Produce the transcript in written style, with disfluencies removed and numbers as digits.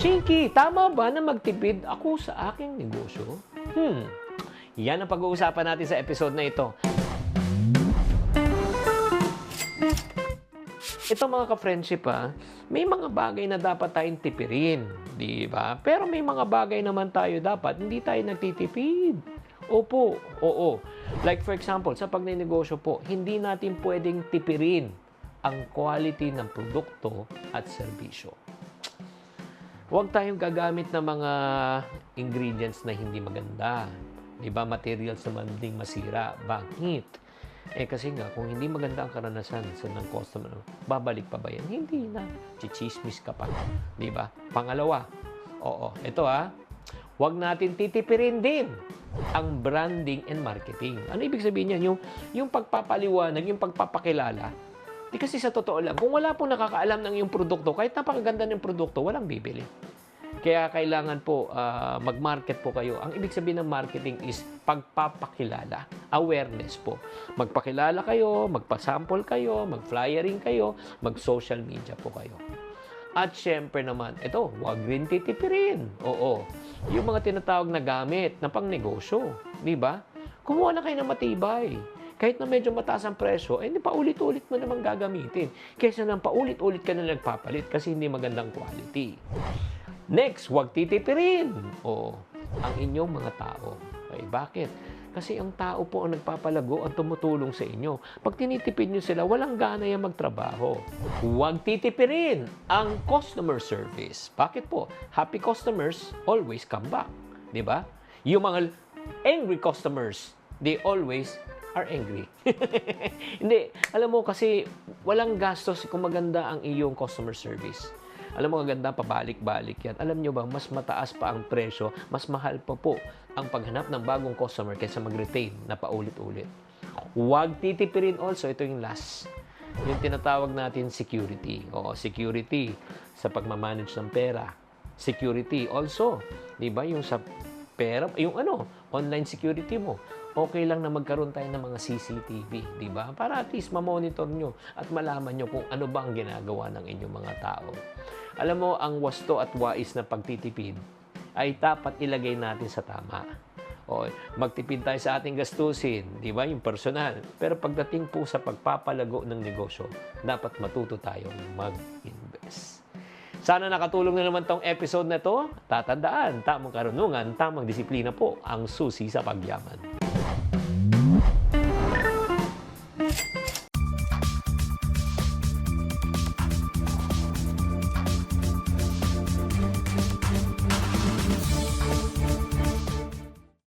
Chinky, tama ba na magtipid ako sa aking negosyo? Yan ang pag-uusapan natin sa episode na ito. Ito mga ka-friendship may mga bagay na dapat tayong tipirin, di ba? Pero may mga bagay naman tayo dapat hindi tayo nagtitipid. Opo, oo. Like for example, sa pagnenegosyo po, hindi natin pwedeng tipirin ang quality ng produkto at serbisyo. Huwag tayong gagamit ng mga ingredients na hindi maganda. Di ba? Materials na ding masira. Bakit? Kasi nga, kung hindi maganda ang karanasan sa ng customer, babalik pa ba yan? Hindi na. Chichismis ka pa. Di ba? Pangalawa, ito huwag natin titipirin din ang branding and marketing. Ano ibig sabihin niyan? Yung pagpapaliwanag, yung pagpapakilala. Di kasi sa totoo lang, kung wala pong nakakaalam ng iyong produkto, kahit napakaganda ng produkto, walang bibili. Kaya kailangan po mag-market po kayo. Ang ibig sabihin ng marketing is pagpapakilala, awareness po. Magpakilala kayo, magpa-sample kayo, mag-flyering kayo, mag-social media po kayo. At syempre naman, ito, huwag rin titipirin. Oo, yung mga tinatawag na gamit na pang-negosyo. Di ba? Kumuha na kayo ng matibay. Kahit na medyo mataas ang presyo, hindi paulit-ulit mo naman gagamitin. Kaysa nang paulit-ulit ka na nagpapalit kasi hindi magandang quality. Next, huwag titipirin. Ang inyong mga tao. Okay, bakit? Kasi ang tao po ang nagpapalago at tumutulong sa inyo. Pag tinitipid nyo sila, walang gana yung magtrabaho. Huwag titipirin ang customer service. Bakit po? Happy customers always come back. Di ba? Yung mga angry customers, they always are angry. Hindi. Alam mo kasi walang gastos kung maganda ang iyong customer service. Alam mo, maganda, pabalik-balik yan. Alam nyo ba, mas mataas pa ang presyo, mas mahal pa po ang paghanap ng bagong customer kaysa mag-retain na paulit-ulit. Huwag titipirin also, ito yung last. Yung tinatawag natin security. Security sa pagmamanage ng pera. Security also. Di ba? Yung sa pera, yung online security mo. Okay lang na magkaroon tayo ng mga CCTV, di ba? Para at least ma-monitor nyo at malaman nyo kung ano ba ang ginagawa ng inyong mga tao. Alam mo, ang wasto at wais na pagtitipid ay dapat ilagay natin sa tama. Magtipid tayo sa ating gastusin, di ba? Yung personal. Pero pagdating po sa pagpapalago ng negosyo, dapat matuto tayong mag-invest. Sana nakatulong na naman tong episode na to. Tatandaan, tamang karunungan, tamang disiplina po ang susi sa pagyaman.